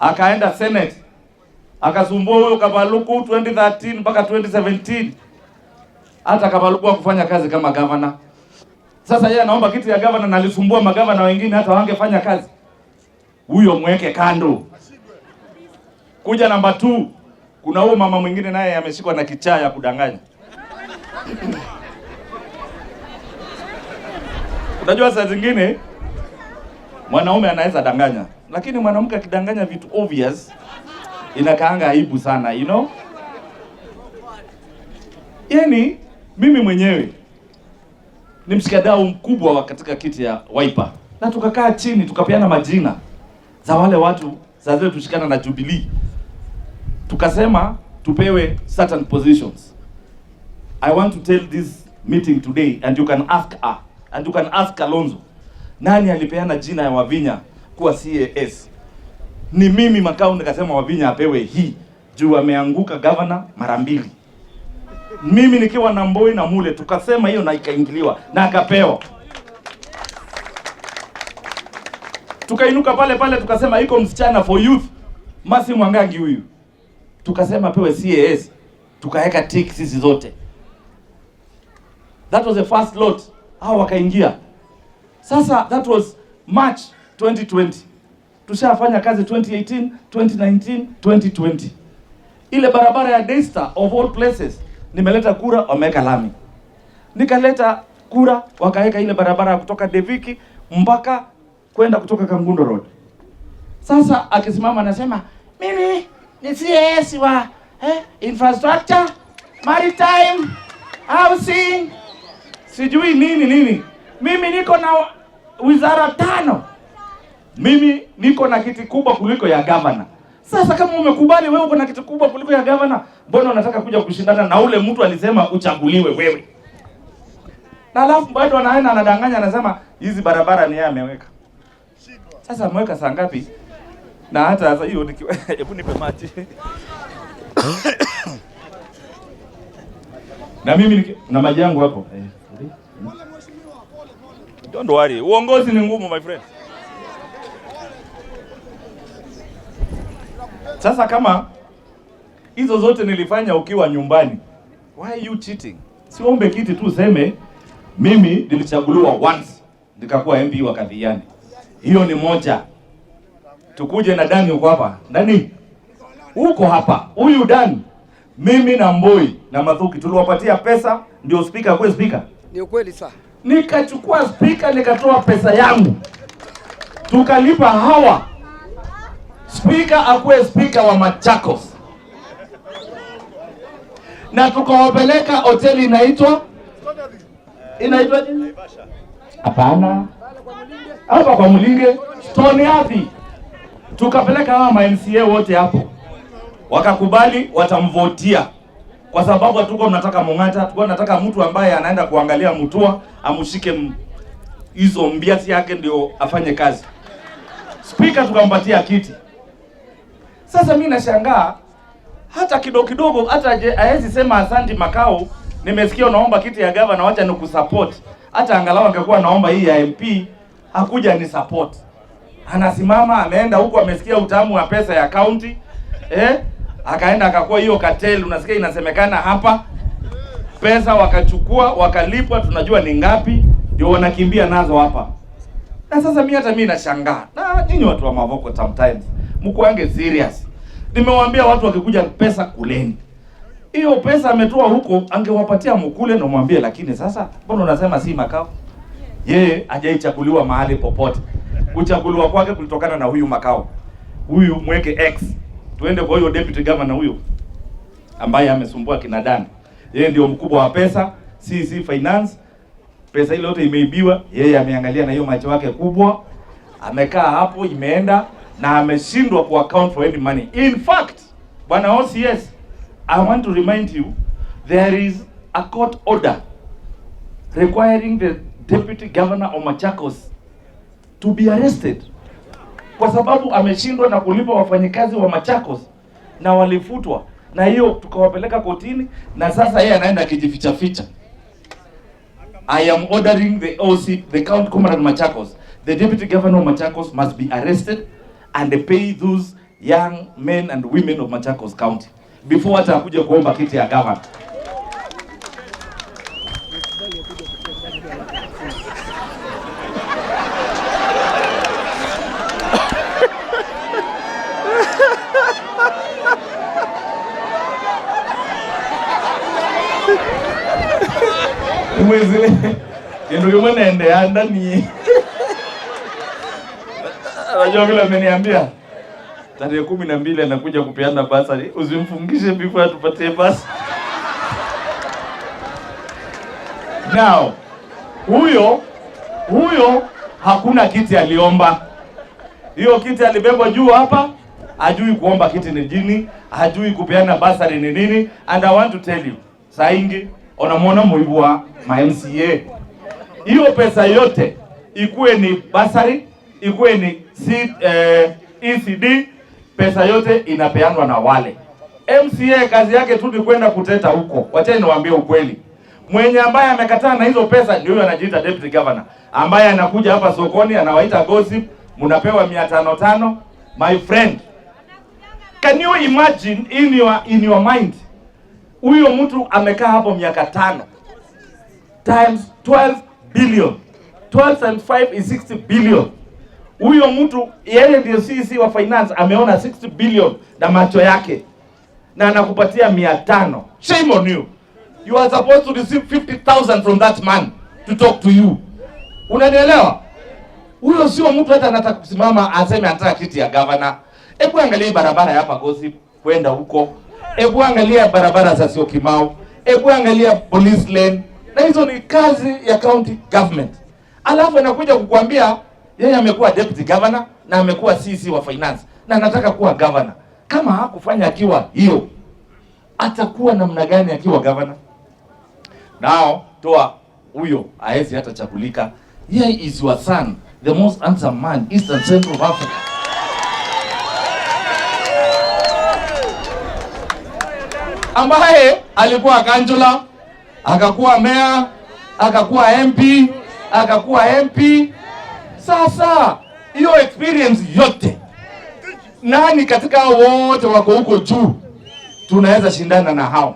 akaenda Senate, akasumbua huyo Kabaluku 2013 mpaka 2017. Hata Kabaluku hakufanya kazi kama governor. Sasa yeye anaomba kiti ya governor na alisumbua magavana wengine hata wangefanya kazi. Huyo mweke kando. Kuja namba 2, kuna huyo mama mwingine naye ameshikwa na kichaa ya kudanganya. Unajua saa zingine mwanaume anaweza danganya, lakini mwanamke akidanganya vitu obvious inakaanga aibu sana, you know? Yaani mimi mwenyewe ni mshikadau mkubwa katika kiti ya Wiper. Na tukakaa chini tukapeana majina za wale watu za zile tushikana na Jubilee. Tukasema tupewe certain positions. I want to tell this meeting today, and you can ask her, and you can ask Kalonzo, nani alipeana jina ya Wavinya kuwa CAS? Ni mimi Makau nikasema Wavinya apewe hii juu ameanguka governor mara 2. Mimi nikiwa na Mboi na Mule tukasema hiyo na ikaingiliwa na akapewa. Tukainuka pale pale tukasema iko msichana for youth Masi Mwangangi huyu, tukasema pewe CAS, tukaweka tick sisi zote. That was the first lot. Hao wakaingia. Sasa that was March 2020. Tushafanya kazi 2018, 2019, 2020. Ile barabara ya Daystar of all places, nimeleta kura wameweka lami. Nikaleta kura wakaweka ile barabara kutoka Deviki mpaka kwenda kutoka Kangundo Road. Sasa akisimama anasema mimi ni CAS wa infrastructure, maritime, housing, sijui nini. Mimi niko na wizara 5. Mimi niko na kiti kubwa kuliko ya governor. Sasa kama umekubali wewe uko na kiti kubwa kuliko ya governor, mbona unataka kuja kushindana na ule mtu alisema uchaguliwe wewe? Na alafu bado anaenda anadanganya anasema hizi barabara ni yeye ameweka. Sasa ameweka saa ngapi? Na hata sasa hiyo hebu nipe maji. Na mimi na maji yangu hapo. Don't worry. Uongozi ni ngumu my friend. Sasa kama hizo zote nilifanya ukiwa nyumbani, why are you cheating? Siombe kiti tu useme mimi nilichaguliwa once nikakuwa MP wa Kadhiani. Hiyo ni moja. Tukuje na Dani uko hapa. Dani uko hapa. Huyu Dani mimi na Mboi na Mathuki tuliwapatia pesa ndio speaker kwa speaker. Ni ukweli sana. Nikachukua speaker nikatoa pesa yangu. Tukalipa hawa. Speaker akuwe speaker wa Machakos. Na tukawapeleka hoteli inaitwa nini? Hapana. Hapa kwa Mulinge, Stone Athi. Tukapeleka hawa ma-MCA wote hapo. Wakakubali watamvotia. Kwa sababu hatuko tunataka Mong'ata, tulikuwa tunataka mtu ambaye anaenda kuangalia Mutua, amshike hizo mbiasi yake ndio afanye kazi. Speaker tukampatia kiti. Sasa mimi nashangaa hata kidogo hata haezi sema asante Makau, nimesikia unaomba kiti ya governor, wacha nikusupport. Hata angalau angekuwa naomba hii ya MP, hakuja ni support. Anasimama ameenda huko amesikia utamu wa pesa ya county. Akaenda akakuwa hiyo cartel, unasikia inasemekana hapa. Pesa wakachukua, wakalipwa, tunajua ni ngapi, ndio wanakimbia nazo hapa. Na sasa mimi nashangaa. Na nyinyi watu wa Mavoko sometimes mkuange serious. Nimewaambia watu wakikuja pesa kuleni. Hiyo pesa ametoa huko angewapatia mkule na mwambie, lakini sasa mbona unasema si Makau? Yeye hajaichaguliwa mahali popote. Kuchaguliwa kwake kulitokana na huyu Makau. Huyu mweke X. Tuende kwa huyo deputy governor huyo ambaye amesumbua kina Dani. Yeye ndio mkubwa wa pesa, CC Finance. Pesa ile yote imeibiwa, yeye ameangalia na hiyo macho yake kubwa. Amekaa hapo imeenda na ameshindwa ku account for any money. In fact, bwana OCS, I want to remind you there is a court order requiring the deputy governor of Machakos to be arrested kwa sababu ameshindwa na kulipa wafanyikazi wa Machakos na walifutwa, na hiyo tukawapeleka kotini na sasa yeye anaenda kijificha ficha. I am ordering the OC, the county commander of Machakos, the deputy governor of Machakos must be arrested and pay those young men and women of Machakos County before hata kuja kuomba kiti ya governor. Mwezi ndio mwenende anda ni Unajua vile ameniambia tarehe 12 anakuja kupeana basari, usimfungishe before tupatie basi. Now, huyo hakuna kiti aliomba. Hiyo kiti alibebwa juu hapa, hajui kuomba kiti ni jini, hajui kupeana basari ni nini. And I want to tell you, saingi onamwona muibu wa MCA. Hiyo pesa yote ikuwe ni basari, ikuwe ni ECD, pesa yote inapeanwa na wale. MCA kazi yake tu ni kwenda kuteta huko. Wacha niwaambie ukweli. Mwenye ambaye amekataa na hizo pesa ndio huyo anajiita deputy governor, ambaye anakuja hapa sokoni anawaita gossip, mnapewa 500. My friend, can you imagine in your mind, huyo mtu amekaa hapo miaka 5 times 12 billion. 12 times 5 is 60 billion. Huyo mtu yeye ndio CC wa finance, ameona 60 billion na macho yake na anakupatia 500. Shame on you. You are supposed to receive 50,000 from that man to talk to you. Unanielewa? Huyo sio mtu hata anataka kusimama aseme anataka kiti ya governor. Hebu angalia barabara hapa Gossip kwenda huko. Hebu angalia barabara za Syokimau. Hebu angalia police lane. Na hizo ni kazi ya county government. Alafu anakuja kukuambia yeye amekuwa deputy governor na amekuwa CC wa finance na anataka kuwa governor. Kama hakufanya akiwa hiyo, atakuwa namna gani akiwa governor? Now, toa huyo haezi hata chagulika. Here is your son, the most handsome man East and Central of Africa. Ambaye alikuwa kansula, akakuwa mayor, akakuwa MP, akakuwa MP. Sasa hiyo experience yote, nani katika wote wako huko juu tunaweza shindana na hao?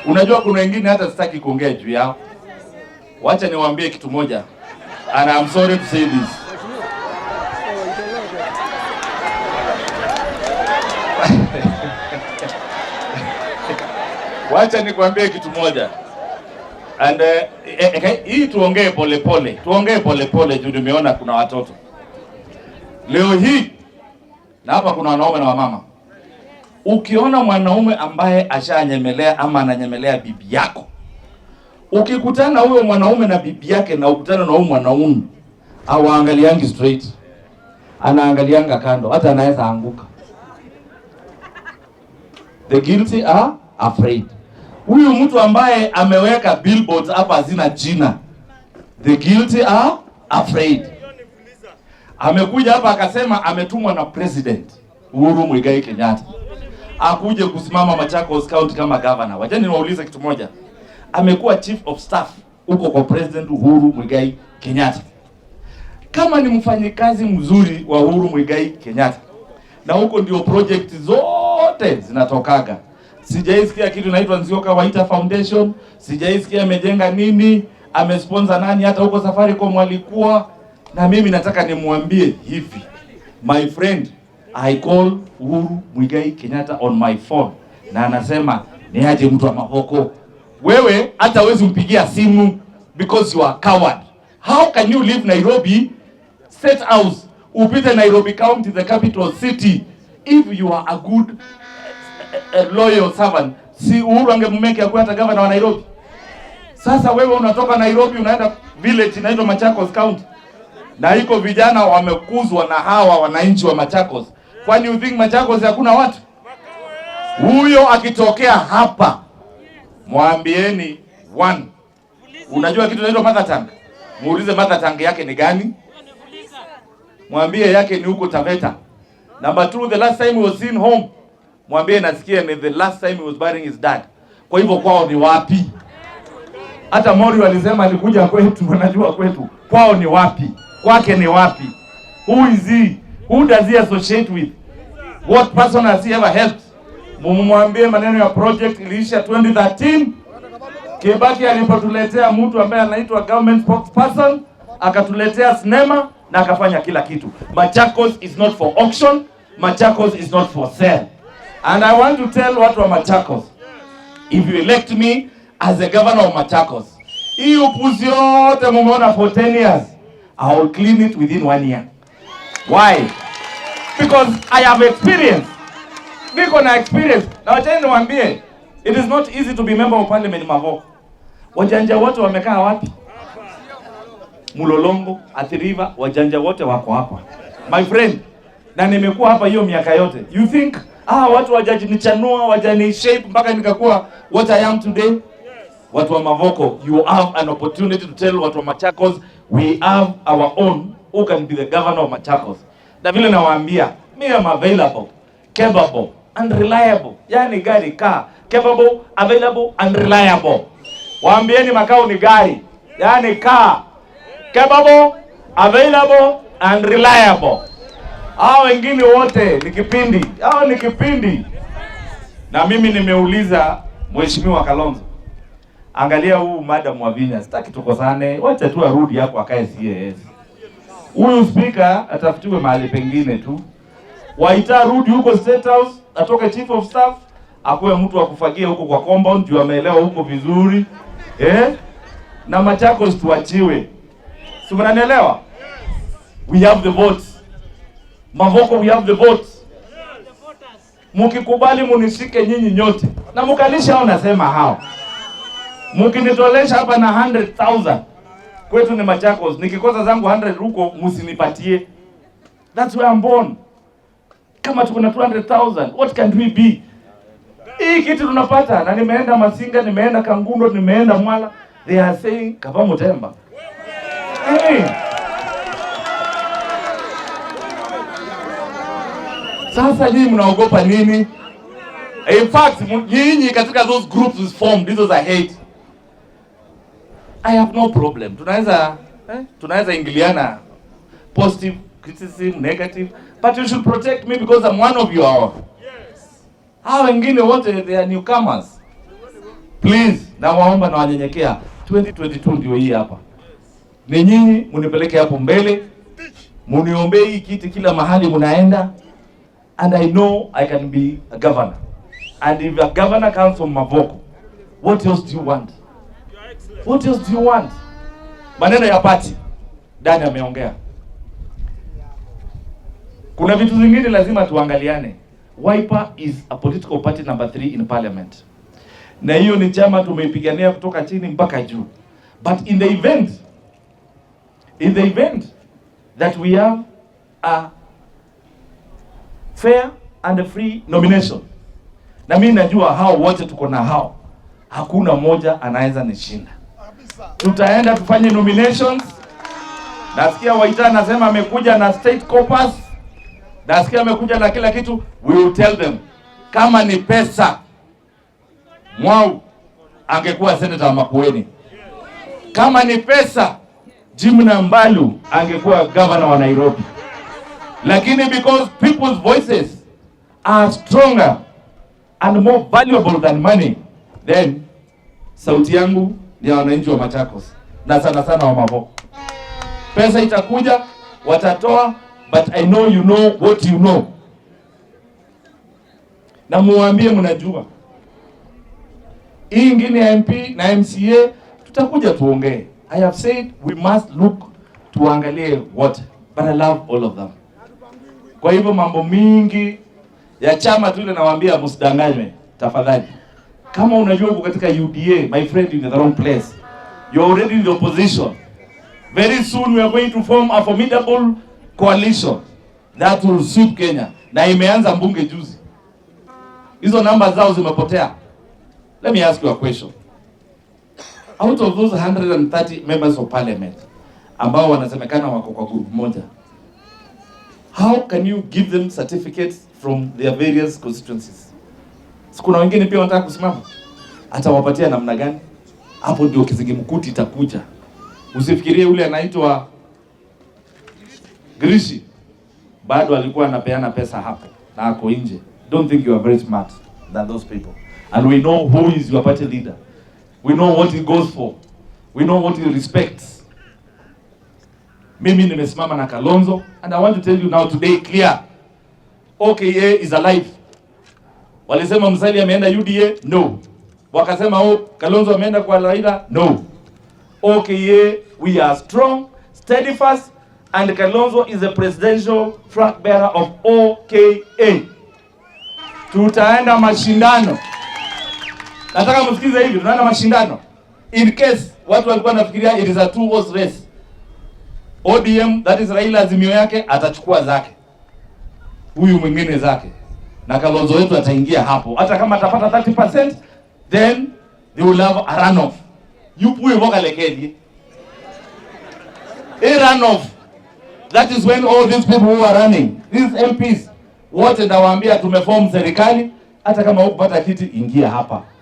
Unajua kuna wengine hata sitaki kuongea juu yao. Wacha niwaambie kitu moja. And I'm sorry to say this. Wacha nikwambie kitu moja. And hii tuongee polepole. Tuongee polepole juu nimeona kuna watoto. Leo hii na hapa kuna wanaume na wamama. Ukiona mwanaume ambaye ashanyemelea ama ananyemelea bibi yako, ukikutana huyo mwanaume na bibi yake na ukutana na huyo mwanaume, hawaangaliangi straight, anaangalianga kando, hata anaweza anguka. The guilty are afraid. Huyu mtu ambaye ameweka billboards hapa hazina jina, the guilty are afraid. Amekuja hapa akasema ametumwa na President Uhuru Muigai Kenyatta akuje kusimama Machakos County kama governor. Wacha niwaulize kitu moja. Amekuwa chief of staff huko kwa President Uhuru Muigai Kenyatta. Kama ni mfanyikazi mzuri wa Uhuru Muigai Kenyatta, na huko ndio project zote zinatokaga. Sijaisikia kitu inaitwa Nzioka Waita Foundation, sijaisikia amejenga nini, amesponsor nani, hata huko Safaricom walikuwa. Na mimi nataka nimwambie hivi, my friend, I call Uhuru Muigai Kenyatta on my phone na anasema ni aje mtu wa Mahoko. Wewe hata huwezi mpigia simu because you are coward. How can you leave Nairobi State House, upite Nairobi County, the capital city, if you are a good loyal servant? Si Uhuru angemumeke akuwe hata governor wa Nairobi? Sasa wewe unatoka Nairobi unaenda village inaitwa Machakos County, na iko vijana wamekuzwa na hawa wananchi wa Machakos. Kwani you think Machakos hakuna watu? Huyo akitokea hapa, mwambieni one. Unajua kitu inaitwa mother tongue? Muulize mother tongue yake ni gani? Mwambie yake ni huko Taveta. Number 2, the last time he was in home, mwambie nasikia ni the last time he was burying his dad. Kwa hivyo kwao ni wapi? Hata Mori walisema alikuja kwetu, wanajua kwetu. Kwao ni wapi? Kwake ni wapi? Who is he? Who does he associate with? What person has he ever helped? Mumwambie maneno ya project iliisha 2013. Kibaki alipotuletea mtu ambaye anaitwa government spokesperson, akatuletea sinema na akafanya kila kitu. Machakos is not for auction. Machakos is not for sale. And I want to tell watu wa Machakos, if you elect me as a governor of Machakos, hii upuzi yote mumeona for 10 years, I will clean it within 1 year. Why? Because I have experience. Niko na experience. Na wacha niwaambie, it is not easy to be member of parliament Mavoko. Wajanja wote wamekaa wapi? Mulolongo, Athi River, wajanja wote wako hapa. My friend, na nimekuwa hapa hiyo miaka yote. You think watu wajanichanua, wajani shape mpaka nikakuwa what I am today? Watu wa Mavoko, you have an opportunity to tell watu wa Machakos, we have our own who can be the governor of Machakos. Na vile nawaambia, me am available, capable and reliable. Yani gari kaa, capable, available and reliable. Waambieni makao ni gari, yani kaa, capable, available and reliable. Hao wengine wote ni kipindi. Hao ni kipindi. Na mimi nimeuliza Mheshimiwa Kalonzo, angalia huu Madam Wavinya, sitaki tukosane, wacha tu arudi hapo akae CAS. Huyu speaker atafutiwe mahali pengine tu. Waita rudi huko State House, atoke chief of staff, akuwe mtu wa kufagia huko kwa compound, juu ameelewa huko vizuri. Na Machakos tuachiwe. Si mnanielewa? We have the votes. Mavoko, we have the votes. Mukikubali munishike nyinyi nyote. Na mukalisha hao nasema hao. Mukinitolesha hapa na 100,000. Kwetu ni Machakos. Nikikosa zangu 100 huko musinipatie. That's where I'm born. Kama tuko na 200,000, what can we be? Hii kitu tunapata. Na nimeenda Masinga, nimeenda Kangundo, nimeenda Mwala. They are saying Kava Mutemba. Sasa nyinyi mnaogopa nini? In fact, nyinyi katika those groups is formed, these are hate. I have no problem. Tunaweza ingiliana, positive criticism, negative, but you should protect me because I'm one of your. Hao wengine wote they are newcomers. Please, na waomba na wanyenyekea, 2022 ndio hii hapa. Ni nyinyi munipeleke hapo mbele, muniombee hii kiti kila mahali munaenda. And I know I can be a governor. And if a governor comes from Mavoko, what else do you want? What else do you want? Maneno ya party, Dani ameongea. Kuna vitu zingine lazima tuangaliane. Wiper is a political party number 3 in parliament. Na hiyo ni chama tumeipigania kutoka chini mpaka juu. But in the event that we have a fair and a free nomination, na mimi najua hao wote tuko na hao, hakuna mmoja anaweza nishinda. Tutaenda tufanye nominations. Nasikia Waita anasema amekuja na state corpus, nasikia amekuja na kila kitu. We will tell them kama ni pesa, Mwau angekuwa senator Makueni. Kama ni pesa, Jimna Mbalu angekuwa governor wa Nairobi. Lakini because people's voices are stronger and more valuable than money, then sauti yangu ni ya wananchi wa Machakos na sana sana wa Mavoko. Pesa itakuja, watatoa, but I know you know what you know. Na muambie mnajua. Hii ingine ya MP na MCA tutakuja tuongee. I have said we must look tuangalie what, but I love all of them. Kwa hivyo mambo mingi ya chama tu ile nawaambia msidanganywe tafadhali. Kama unajua uko katika UDA, my friend, in the wrong place. You're already in the opposition. Very soon we are going to form a formidable coalition that will sweep Kenya. Na imeanza mbunge juzi. Hizo namba zao zimepotea. Let me ask you a question. Out of those 130 members of parliament ambao wanasemekana wako kwa group moja, how can you give them certificates from their various constituencies? Sikuna wengine pia wanataka kusimama. Hata wapatia namna gani? Hapo ndio kizingimkuti itakuja. Usifikirie ule anaitwa Grishi bado alikuwa anapeana pesa hapo. na ako nje. Don't think you are very smart than those people. And we know who is your party leader. We know what he goes for. We know what he respects. Mimi nimesimama na Kalonzo, and I want to tell you now today clear. OKA is alive. Walisema Musalia ameenda UDA, no. Wakasema Kalonzo ameenda kwa Raila, no. OKA, we are strong, steadfast, and Kalonzo is the presidential flag bearer of OKA. Tutaenda mashindano. Nataka msikize hivi, tunaenda mashindano. In case watu walikuwa nafikiria it is a two horse race. ODM, that is Raila Azimio yake atachukua zake. Huyu mwingine zake. Na Kalonzo wetu ataingia hapo. Hata kama atapata 30%, then they will have a runoff. Yupu ivoka lekedi. A runoff. That is when all these people who are running, these MPs, wote ndawaambia tumeform serikali, hata kama hukupata kiti ingia hapa.